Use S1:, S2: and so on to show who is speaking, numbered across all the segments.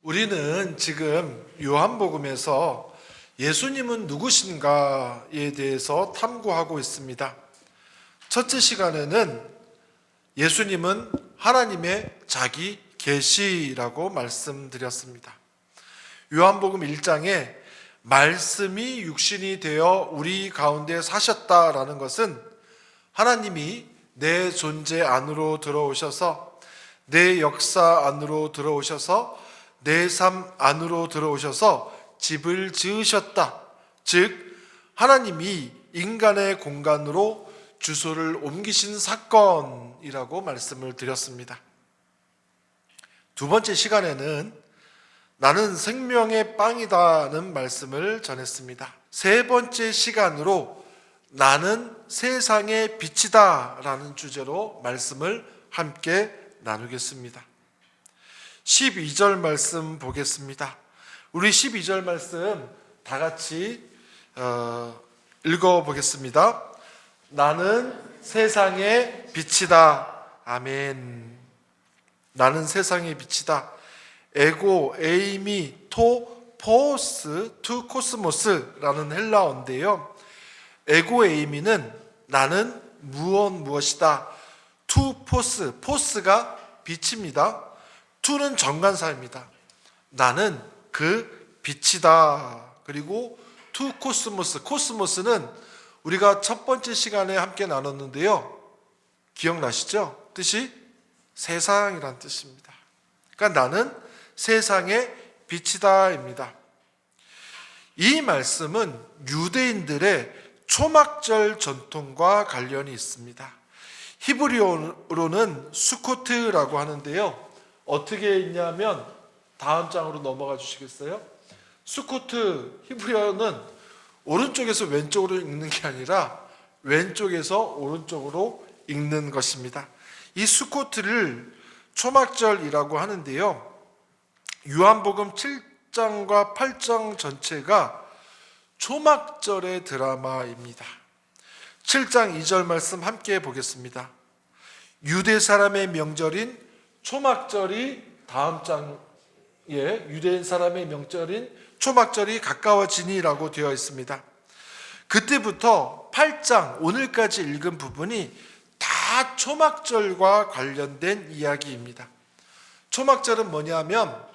S1: 우리는 지금 요한복음에서 예수님은 누구신가에 대해서 탐구하고 있습니다. 첫째 시간에는 예수님은 하나님의 자기 계시라고 말씀드렸습니다. 요한복음 1장에 말씀이 육신이 되어 우리 가운데 사셨다라는 것은 하나님이 내 존재 안으로 들어오셔서 내 역사 안으로 들어오셔서 내 삶 안으로 들어오셔서 집을 지으셨다. 즉 하나님이 인간의 공간으로 주소를 옮기신 사건이라고 말씀을 드렸습니다. 두 번째 시간에는 나는 생명의 빵이다는 말씀을 전했습니다. 세 번째 시간으로 나는 세상의 빛이다 라는 주제로 말씀을 함께 나누겠습니다. 12절 말씀 보겠습니다. 우리 12절 말씀 다 같이 읽어보겠습니다. 나는 세상의 빛이다. 아멘. 나는 세상의 빛이다. 에고, 에이미, 토, 포스, 투 코스모스라는 헬라어인데요. 에고, 에이미는 나는 무엇이다. 투 포스, 포스가 빛입니다. 투는 정관사입니다. 나는 그 빛이다. 그리고 투 코스모스, 코스모스는 우리가 첫 번째 시간에 함께 나눴는데요. 기억나시죠? 뜻이 세상이란 뜻입니다. 그러니까 나는 세상의 빛이다입니다. 이 말씀은 유대인들의 초막절 전통과 관련이 있습니다. 히브리어로는 수코트라고 하는데요. 어떻게 있냐면 다음 장으로 넘어가 주시겠어요? 수코트 히브리어는 오른쪽에서 왼쪽으로 읽는 게 아니라 왼쪽에서 오른쪽으로 읽는 것입니다. 이 수코트를 초막절이라고 하는데요. 요한복음 7장과 8장 전체가 초막절의 드라마입니다. 7장 2절 말씀 함께 보겠습니다. 유대 사람의 명절인 초막절이 다음 장에 유대인 사람의 명절인 초막절이 가까워지니라고 되어 있습니다. 그때부터 8장 오늘까지 읽은 부분이 다 초막절과 관련된 이야기입니다. 초막절은 뭐냐면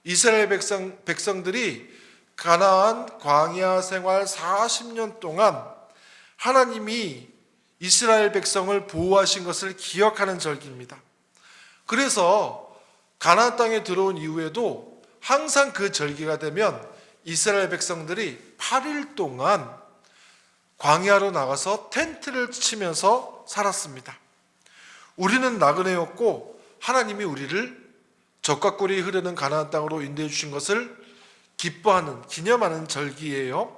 S1: 이스라엘 백성들이 가나안 광야 생활 40년 동안 하나님이 이스라엘 백성을 보호하신 것을 기억하는 절기입니다. 그래서 가나안 땅에 들어온 이후에도 항상 그 절기가 되면 이스라엘 백성들이 8일 동안 광야로 나가서 텐트를 치면서 살았습니다. 우리는 나그네였고 하나님이 우리를 적과 꿀이 흐르는 가나안 땅으로 인도해 주신 것을 기뻐하는, 기념하는 절기예요.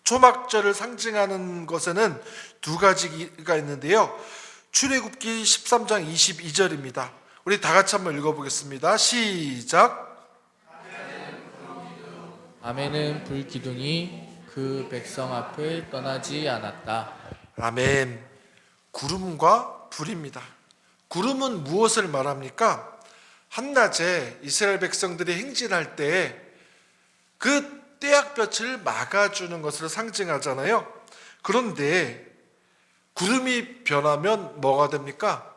S1: 초막절을 상징하는 것에는 두 가지가 있는데요. 출애굽기 13장 22절입니다. 우리 다 같이 한번 읽어보겠습니다. 시작.
S2: 아멘은 불기둥이 그 백성 앞을 떠나지 않았다.
S1: 아멘. 구름과 불입니다. 구름은 무엇을 말합니까? 한낮에 이스라엘 백성들이 행진할 때 그 떼약볕을 막아주는 것을 상징하잖아요. 그런데 구름이 변하면 뭐가 됩니까?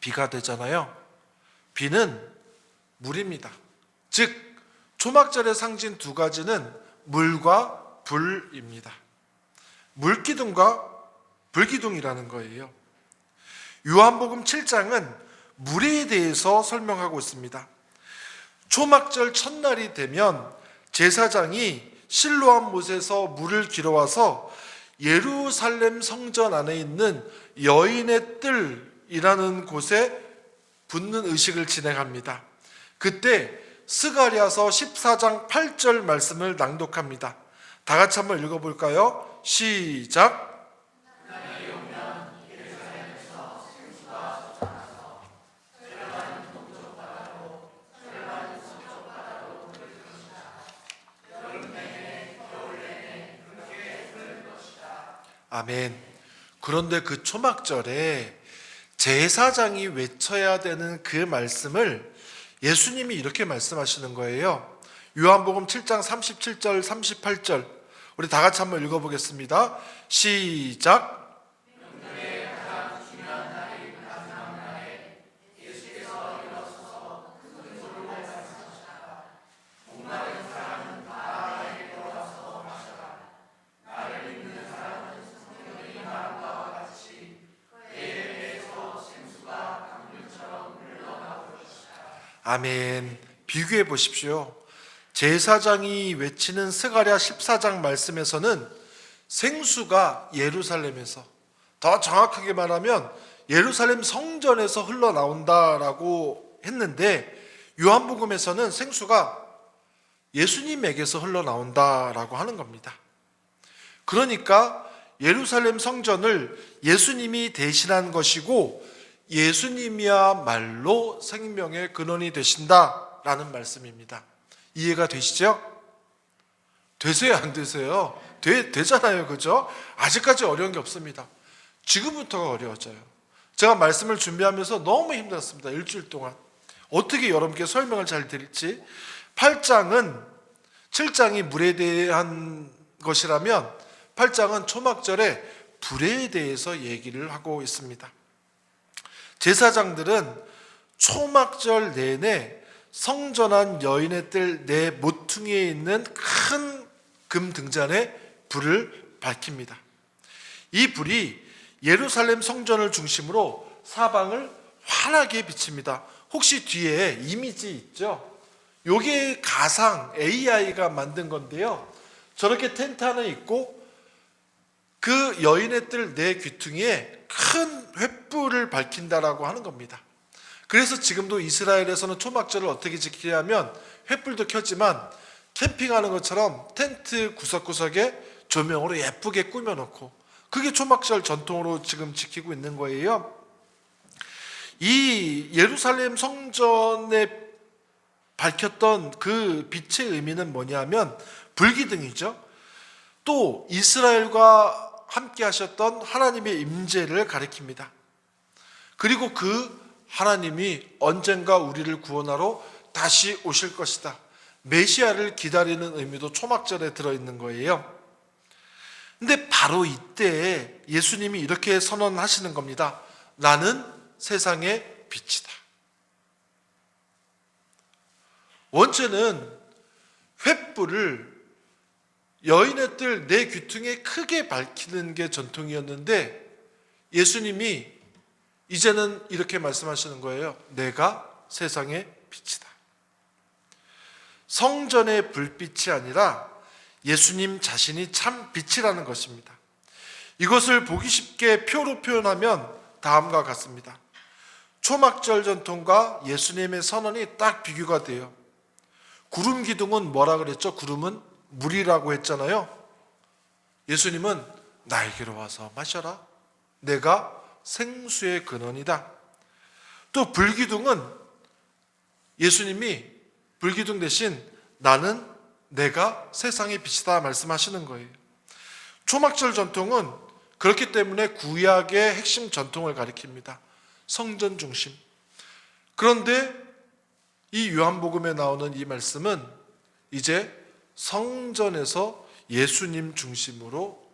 S1: 비가 되잖아요. 비는 물입니다. 즉 초막절의 상징 두 가지는 물과 불입니다. 물기둥과 불기둥이라는 거예요. 요한복음 7장은 물에 대해서 설명하고 있습니다. 초막절 첫날이 되면 제사장이 실로암 못에서 물을 길어와서 예루살렘 성전 안에 있는 여인의 뜰이라는 곳에 붓는 의식을 진행합니다. 그때 스가랴서 14장 8절 말씀을 낭독합니다. 다 같이 한번 읽어볼까요? 시작. 아멘. 그런데 그 초막절에 제사장이 외쳐야 되는 그 말씀을 예수님이 이렇게 말씀하시는 거예요. 요한복음 7장 37절 38절 우리 다 같이 한번 읽어보겠습니다. 시작. 아멘. 비교해 보십시오. 제사장이 외치는 스가랴 14장 말씀에서는 생수가 예루살렘에서, 더 정확하게 말하면 예루살렘 성전에서 흘러나온다라고 했는데, 요한복음에서는 생수가 예수님에게서 흘러나온다라고 하는 겁니다. 그러니까 예루살렘 성전을 예수님이 대신한 것이고 예수님이야말로 생명의 근원이 되신다라는 말씀입니다. 이해가 되시죠? 되세요, 안 되세요? 되잖아요, 그죠? 아직까지 어려운 게 없습니다. 지금부터가 어려워져요. 제가 말씀을 준비하면서 너무 힘들었습니다. 일주일 동안 어떻게 여러분께 설명을 잘 드릴지. 7장이 물에 대한 것이라면 8장은 초막절에 불에 대해서 얘기를 하고 있습니다. 제사장들은 초막절 내내 성전 안 여인의 뜰 내 모퉁이에 있는 큰 금 등잔에 불을 밝힙니다. 이 불이 예루살렘 성전을 중심으로 사방을 환하게 비칩니다. 혹시 뒤에 이미지 있죠? 요게 가상 AI가 만든 건데요. 저렇게 텐트 하나 있고 그 여인의 뜰 내 귀퉁이에 큰 횃불을 밝힌다라고 하는 겁니다. 그래서 지금도 이스라엘에서는 초막절을 어떻게 지키냐면 횃불도 켜지만 캠핑하는 것처럼 텐트 구석구석에 조명으로 예쁘게 꾸며놓고, 그게 초막절 전통으로 지금 지키고 있는 거예요. 이 예루살렘 성전에 밝혔던 그 빛의 의미는 뭐냐면 불기둥이죠. 또 이스라엘과 함께 하셨던 하나님의 임재를 가리킵니다. 그리고 그 하나님이 언젠가 우리를 구원하러 다시 오실 것이다, 메시아를 기다리는 의미도 초막절에 들어있는 거예요. 근데 바로 이때 예수님이 이렇게 선언하시는 겁니다. 나는 세상의 빛이다. 원체는 횃불을 여인의 뜰 내 귀퉁이에 크게 밝히는 게 전통이었는데 예수님이 이제는 이렇게 말씀하시는 거예요. 내가 세상의 빛이다. 성전의 불빛이 아니라 예수님 자신이 참 빛이라는 것입니다. 이것을 보기 쉽게 표로 표현하면 다음과 같습니다. 초막절 전통과 예수님의 선언이 딱 비교가 돼요. 구름 기둥은 뭐라 그랬죠? 구름은 물이라고 했잖아요. 예수님은 나에게로 와서 마셔라. 내가 생수의 근원이다. 또 불기둥은 예수님이 불기둥 대신 나는 내가 세상의 빛이다 말씀하시는 거예요. 초막절 전통은 그렇기 때문에 구약의 핵심 전통을 가리킵니다. 성전 중심. 그런데 이 요한복음에 나오는 이 말씀은 이제 성전에서 예수님 중심으로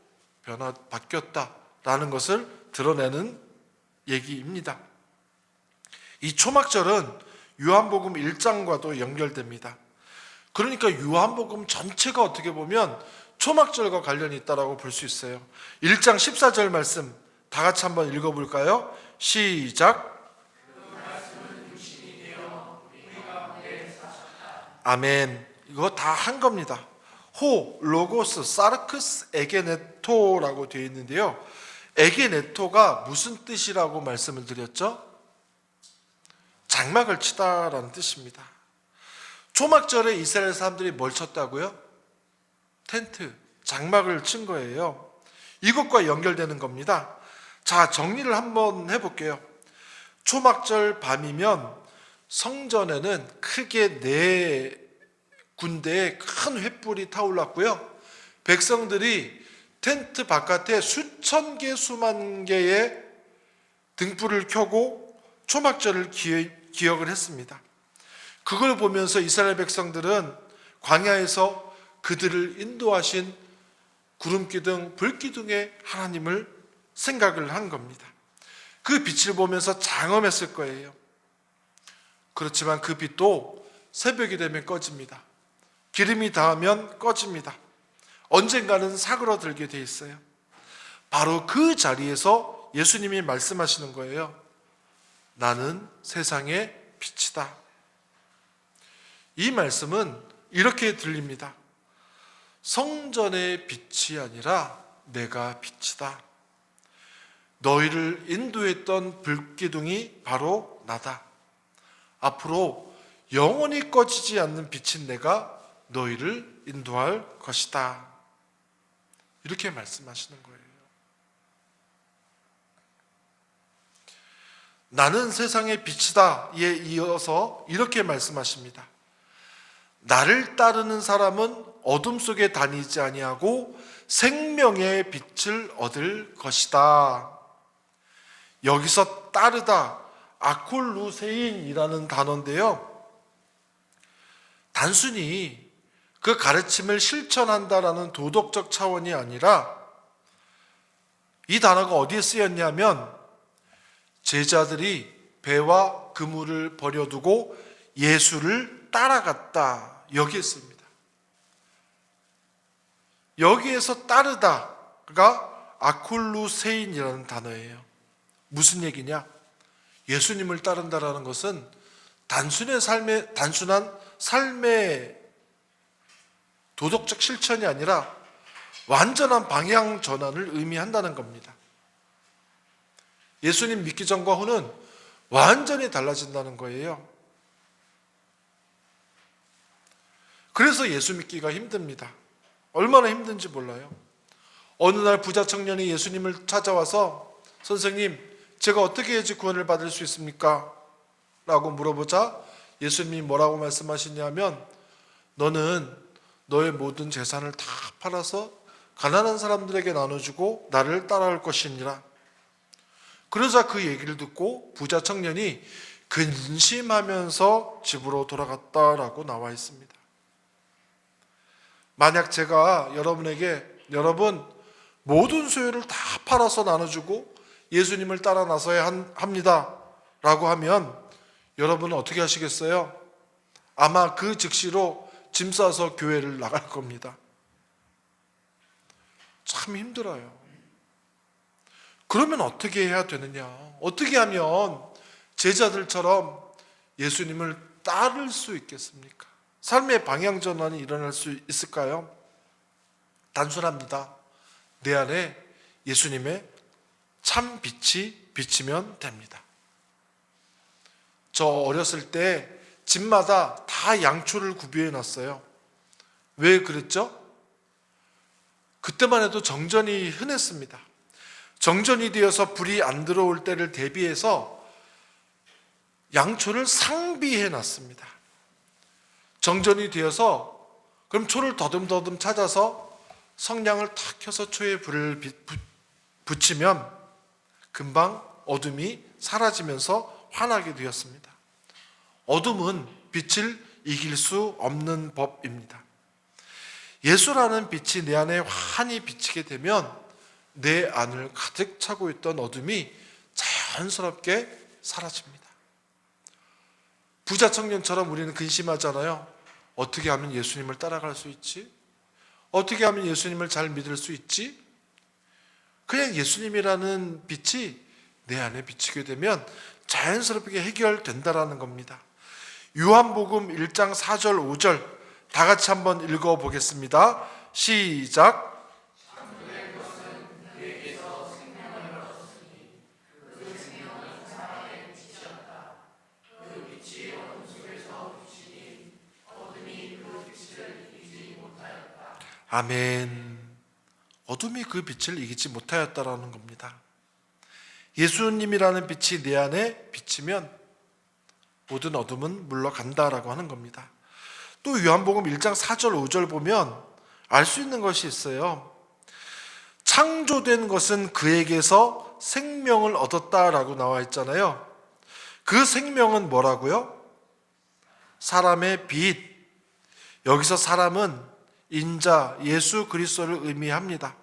S1: 바뀌었다라는 것을 드러내는 얘기입니다. 이 초막절은 요한복음 1장과도 연결됩니다. 그러니까 요한복음 전체가 어떻게 보면 초막절과 관련이 있다고 볼 수 있어요. 1장 14절 말씀 다 같이 한번 읽어볼까요? 시작. 아멘. 이거 다 한 겁니다. 호, 로고스, 사르크스, 에게네토라고 되어 있는데요. 에게네토가 무슨 뜻이라고 말씀을 드렸죠? 장막을 치다라는 뜻입니다. 초막절에 이스라엘 사람들이 뭘 쳤다고요? 텐트, 장막을 친 거예요. 이것과 연결되는 겁니다. 자, 정리를 한번 해볼게요. 초막절 밤이면 성전에는 크게 4군데의 큰 횃불이 타올랐고요. 백성들이 텐트 바깥에 수천 개, 수만 개의 등불을 켜고 초막절을 기억을 했습니다. 그걸 보면서 이스라엘 백성들은 광야에서 그들을 인도하신 구름기둥, 불기둥의 하나님을 생각을 한 겁니다. 그 빛을 보면서 장엄했을 거예요. 그렇지만 그 빛도 새벽이 되면 꺼집니다. 기름이 닿으면 꺼집니다. 언젠가는 사그러들게 돼 있어요. 바로 그 자리에서 예수님이 말씀하시는 거예요. 나는 세상의 빛이다. 이 말씀은 이렇게 들립니다. 성전의 빛이 아니라 내가 빛이다. 너희를 인도했던 불기둥이 바로 나다. 앞으로 영원히 꺼지지 않는 빛인 내가 너희를 인도할 것이다. 이렇게 말씀하시는 거예요. 나는 세상의 빛이다에 이어서 이렇게 말씀하십니다. 나를 따르는 사람은 어둠 속에 다니지 아니하고 생명의 빛을 얻을 것이다. 여기서 따르다, 아콜루세인이라는 단어인데요. 단순히 그 가르침을 실천한다라는 도덕적 차원이 아니라 이 단어가 어디에 쓰였냐면 제자들이 배와 그물을 버려두고 예수를 따라갔다. 여기에 씁니다. 여기에서 따르다가 아콜루세인이라는 단어예요. 무슨 얘기냐? 예수님을 따른다라는 것은 단순한 삶의 도덕적 실천이 아니라 완전한 방향 전환을 의미한다는 겁니다. 예수님 믿기 전과 후는 완전히 달라진다는 거예요. 그래서 예수 믿기가 힘듭니다. 얼마나 힘든지 몰라요. 어느 날 부자 청년이 예수님을 찾아와서 선생님, 제가 어떻게 해야지 구원을 받을 수 있습니까? 라고 물어보자 예수님이 뭐라고 말씀하시냐면 너는 너의 모든 재산을 다 팔아서 가난한 사람들에게 나눠주고 나를 따라올 것이니라. 그러자 그 얘기를 듣고 부자 청년이 근심하면서 집으로 돌아갔다라고 나와 있습니다. 만약 제가 여러분 모든 소유를 다 팔아서 나눠주고 예수님을 따라 나서야 합니다 라고 하면 여러분은 어떻게 하시겠어요? 아마 그 즉시로 짐 싸서 교회를 나갈 겁니다. 참 힘들어요. 그러면 어떻게 해야 되느냐? 어떻게 하면 제자들처럼 예수님을 따를 수 있겠습니까? 삶의 방향 전환이 일어날 수 있을까요? 단순합니다. 내 안에 예수님의 참 빛이 비치면 됩니다. 저 어렸을 때 집마다 다 양초를 구비해 놨어요. 왜 그랬죠? 그때만 해도 정전이 흔했습니다. 정전이 되어서 불이 안 들어올 때를 대비해서 양초를 상비해 놨습니다. 정전이 되어서 그럼 초를 더듬더듬 찾아서 성냥을 탁 켜서 초에 불을 붙이면 금방 어둠이 사라지면서 환하게 되었습니다. 어둠은 빛을 이길 수 없는 법입니다. 예수라는 빛이 내 안에 환히 비치게 되면 내 안을 가득 차고 있던 어둠이 자연스럽게 사라집니다. 부자 청년처럼 우리는 근심하잖아요. 어떻게 하면 예수님을 따라갈 수 있지? 어떻게 하면 예수님을 잘 믿을 수 있지? 그냥 예수님이라는 빛이 내 안에 비치게 되면 자연스럽게 해결된다라는 겁니다. 요한복음 1장 4절 5절 다 같이 한번 읽어보겠습니다. 시작. 아멘. 어둠이 그 빛을 이기지 못하였다라는 겁니다. 예수님이라는 빛이 내 안에 비치면 모든 어둠은 물러간다라고 하는 겁니다. 또 요한복음 1장 4절 5절 보면 알 수 있는 것이 있어요. 창조된 것은 그에게서 생명을 얻었다라고 나와 있잖아요. 그 생명은 뭐라고요? 사람의 빛. 여기서 사람은 인자 예수 그리스도를 의미합니다.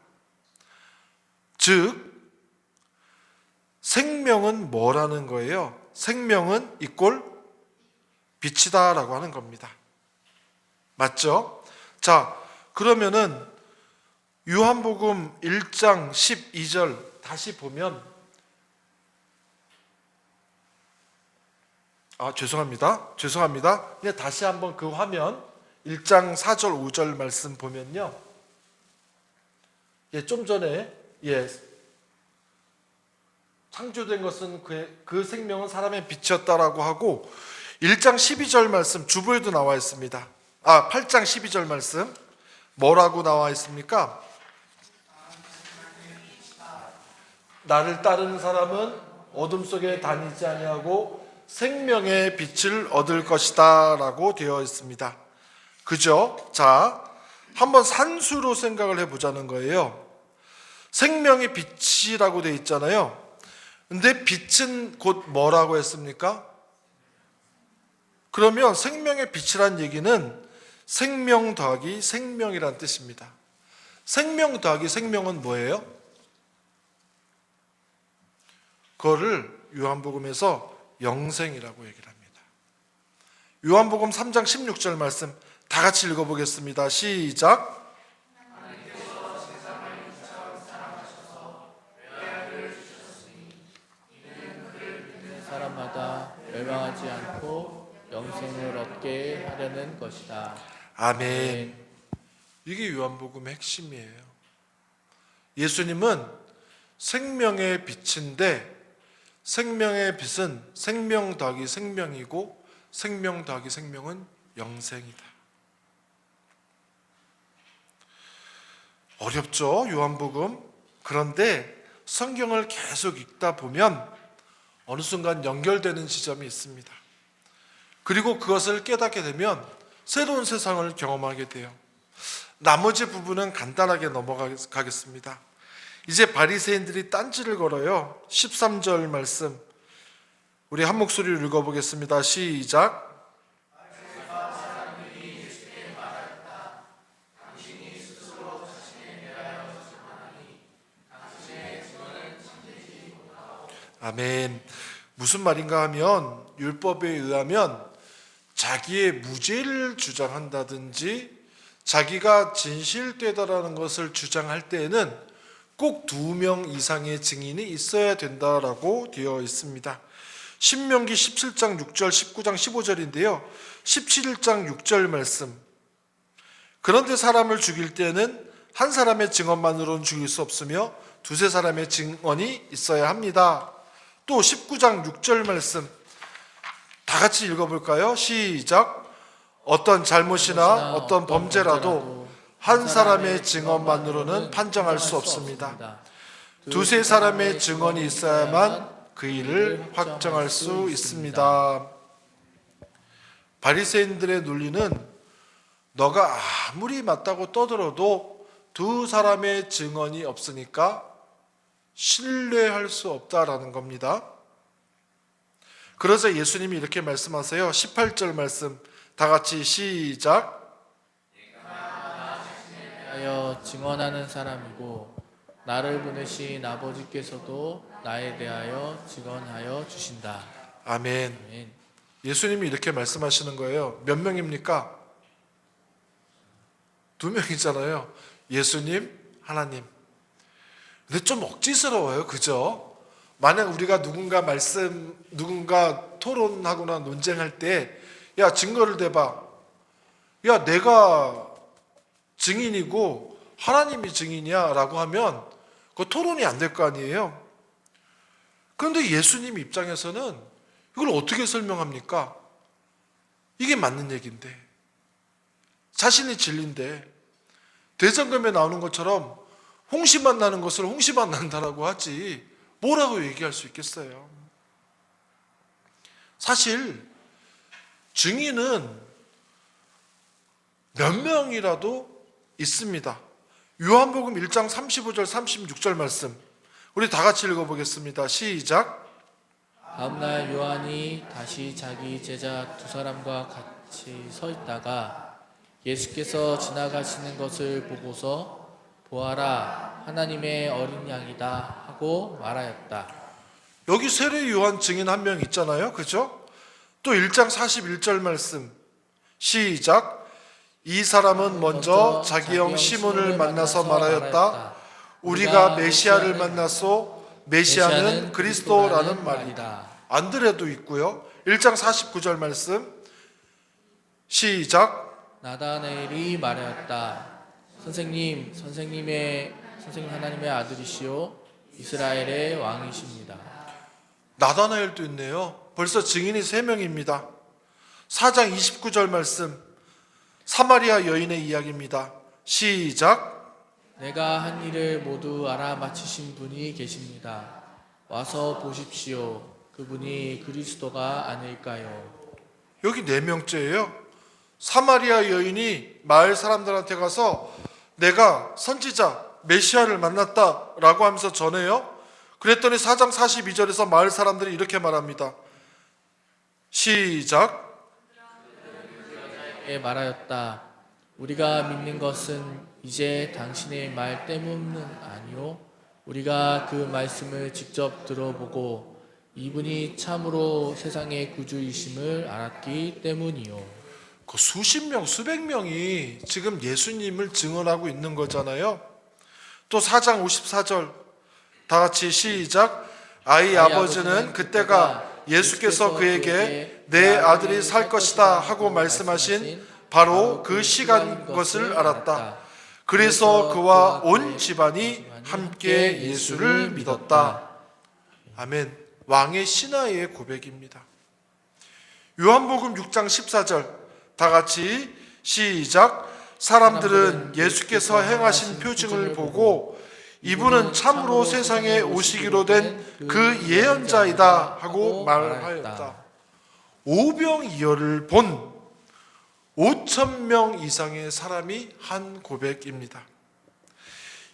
S1: 즉 생명은 뭐라는 거예요? 생명은 이꼴 빛이다라고 하는 겁니다. 맞죠? 자, 그러면은 요한복음 1장 12절 다시 보면 죄송합니다. 그냥 다시 한번 그 화면 1장 4절 5절 말씀 보면요. 좀 전에 창조된 것은 그 생명은 사람의 빛이었다라고 하고 1장 12절 말씀 주보에도 나와 있습니다. 8장 12절 말씀 뭐라고 나와 있습니까? 나를 따르는 사람은 어둠 속에 다니지 아니하고 생명의 빛을 얻을 것이다 라고 되어 있습니다. 그죠? 자, 한번 산수로 생각을 해보자는 거예요. 생명의 빛이라고 되어 있잖아요. 근데 빛은 곧 뭐라고 했습니까? 그러면 생명의 빛이란 얘기는 생명 더하기 생명이란 뜻입니다. 생명 더하기 생명은 뭐예요? 그거를 요한복음에서 영생이라고 얘기를 합니다. 요한복음 3장 16절 말씀 다 같이 읽어보겠습니다. 시작.
S2: 사람마다 멸망하지 않고 영생을 얻게 하려는 것이다.
S1: 아멘. 이게 요한복음의 핵심이에요. 예수님은 생명의 빛인데 생명의 빛은 생명 더하기 생명이고 생명 더하기 생명은 영생이다. 어렵죠, 요한복음? 그런데 성경을 계속 읽다 보면 어느 순간 연결되는 지점이 있습니다. 그리고 그것을 깨닫게 되면 새로운 세상을 경험하게 돼요. 나머지 부분은 간단하게 넘어가겠습니다. 이제 바리새인들이 딴지를 걸어요. 13절 말씀 우리 한 목소리로 읽어보겠습니다. 시작. 아멘. 무슨 말인가 하면 율법에 의하면 자기의 무죄를 주장한다든지 자기가 진실되다라는 것을 주장할 때에는 꼭 2명 이상의 증인이 있어야 된다라고 되어 있습니다. 신명기 17장 6절 19장 15절인데요 17장 6절 말씀 그런데 사람을 죽일 때는 한 사람의 증언만으로는 죽일 수 없으며 두세 사람의 증언이 있어야 합니다. 또 19장 6절 말씀 다 같이 읽어볼까요? 시작. 어떤 잘못이나 어떤 범죄라도 한 사람의 증언만으로는 판정할 수 없습니다. 두세 사람의 증언이 있어야만 그 일을 확정할 수 있습니다. 바리새인들의 논리는 너가 아무리 맞다고 떠들어도 두 사람의 증언이 없으니까 신뢰할 수 없다라는 겁니다. 그래서 예수님이 이렇게 말씀하세요. 18절 말씀 다 같이 시작.
S2: 하여 증언하는 사람이고 나를 보내신 아버지께서도 나에 대하여 증언하여 주신다.
S1: 아멘.
S2: 아멘.
S1: 예수님이 이렇게 말씀하시는 거예요. 몇 명입니까? 2명이잖아요. 예수님, 하나님. 근데 좀 억지스러워요. 그죠? 만약 우리가 누군가 토론하거나 논쟁할 때, 야, 증거를 대봐. 야, 내가 증인이고 하나님이 증인이야 라고 하면 그 토론이 안 될 거 아니에요. 그런데 예수님 입장에서는 이걸 어떻게 설명합니까? 이게 맞는 얘기인데, 자신이 진리인데, 대성금에 나오는 것처럼 홍시만 나는 것을 홍시만 난다라고 하지 뭐라고 얘기할 수 있겠어요? 사실 증인은 몇 명이라도 있습니다. 요한복음 1장 35절 36절 말씀 우리 다 같이 읽어보겠습니다. 시작.
S2: 다음날 요한이 다시 자기 제자 두 사람과 같이 서 있다가 예수께서 지나가시는 것을 보고서 보아라 하나님의 어린 양이다 하고 말하였다.
S1: 여기 세례 요한 증인 한 명 있잖아요. 그죠? 또 1장 41절 말씀 시작. 이 사람은 먼저 자기 형 시몬을 만나서 말하였다. 우리가 메시아를 만났소. 메시아는 그리스도라는 말이다. 안드레도 있고요. 1장 49절 말씀 시작.
S2: 나다나엘이 말하였다. 선생님 하나님의 아들이시요 이스라엘의 왕이십니다.
S1: 나다나엘도 있네요. 벌써 증인이 3명입니다. 4장 29절 말씀 사마리아 여인의 이야기입니다. 시작.
S2: 내가 한 일을 모두 알아맞히신 분이 계십니다. 와서 보십시오. 그분이 그리스도가 아닐까요?
S1: 여기 4명째예요. 사마리아 여인이 마을 사람들한테 가서 내가 선지자 메시아를 만났다라고 하면서 전해요. 그랬더니 4장 42절에서 마을 사람들이 이렇게 말합니다. 시작.
S2: 말하였다. 우리가 믿는 것은 이제 당신의 말 때문은 아니요 우리가 그 말씀을 직접 들어보고 이분이 참으로 세상의 구주이심을 알았기 때문이요.
S1: 그 수십 명, 수백 명이 지금 예수님을 증언하고 있는 거잖아요. 또 4장 54절 다 같이 시작. 아이 아버지는 그때가 예수께서 그에게 내 아들이 살 것이다 하고 말씀하신 바로 그 시간 것을 알았다. 그래서 그와 온 집안이 함께 예수를 믿었다. 아멘. 왕의 신하의 고백입니다. 요한복음 6장 14절 다 같이 시작. 사람들은 예수께서 행하신 표징을 보고 이분은 참으로 세상에 오시기로 된 그 예언자이다 하고 말하였다. 오병이어를 본 5,000명 이상의 사람이 한 고백입니다.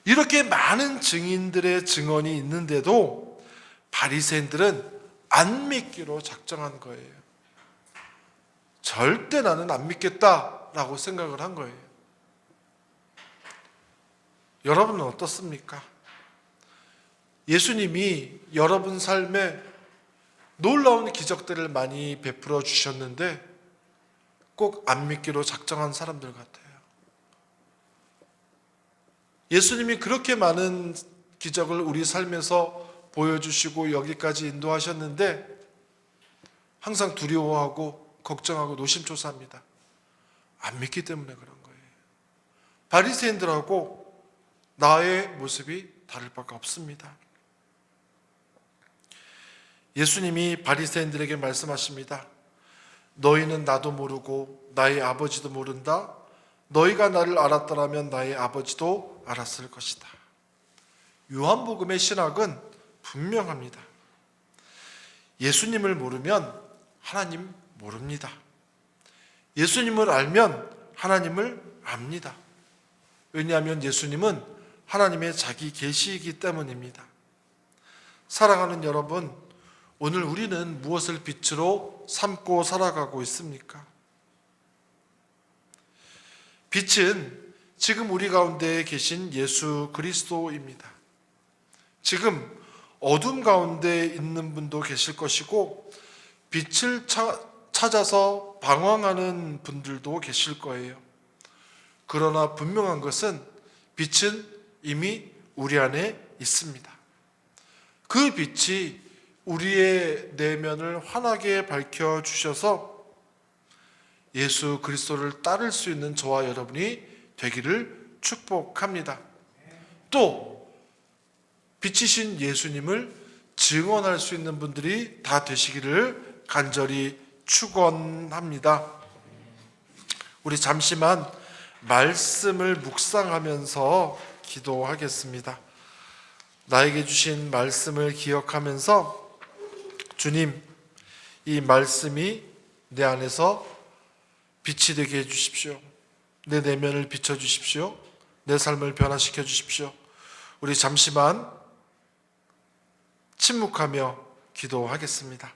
S1: 이렇게 많은 증인들의 증언이 있는데도 바리새인들은 안 믿기로 작정한 거예요. 절대 나는 안 믿겠다라고 생각을 한 거예요. 여러분은 어떻습니까? 예수님이 여러분 삶에 놀라운 기적들을 많이 베풀어 주셨는데 꼭 안 믿기로 작정한 사람들 같아요. 예수님이 그렇게 많은 기적을 우리 삶에서 보여주시고 여기까지 인도하셨는데 항상 두려워하고 걱정하고 노심초사합니다. 안 믿기 때문에 그런 거예요. 바리새인들하고 나의 모습이 다를 바가 없습니다. 예수님이 바리새인들에게 말씀하십니다. 너희는 나도 모르고 나의 아버지도 모른다. 너희가 나를 알았더라면 나의 아버지도 알았을 것이다. 요한복음의 신학은 분명합니다. 예수님을 모르면 하나님 모릅니다. 예수님을 알면 하나님을 압니다. 왜냐하면 예수님은 하나님의 자기 계시이기 때문입니다. 사랑하는 여러분, 오늘 우리는 무엇을 빛으로 삼고 살아가고 있습니까? 빛은 지금 우리 가운데 계신 예수 그리스도입니다. 지금 어둠 가운데 있는 분도 계실 것이고 빛을 찾아서 방황하는 분들도 계실 거예요. 그러나 분명한 것은 빛은 이미 우리 안에 있습니다. 그 빛이 우리의 내면을 환하게 밝혀주셔서 예수 그리스도를 따를 수 있는 저와 여러분이 되기를 축복합니다. 또 빛이신 예수님을 증언할 수 있는 분들이 다 되시기를 간절히 축원합니다. 우리 잠시만 말씀을 묵상하면서 기도하겠습니다. 나에게 주신 말씀을 기억하면서 주님, 이 말씀이 내 안에서 빛이 되게 해주십시오. 내 내면을 비춰주십시오. 내 삶을 변화시켜 주십시오. 우리 잠시만 침묵하며 기도하겠습니다.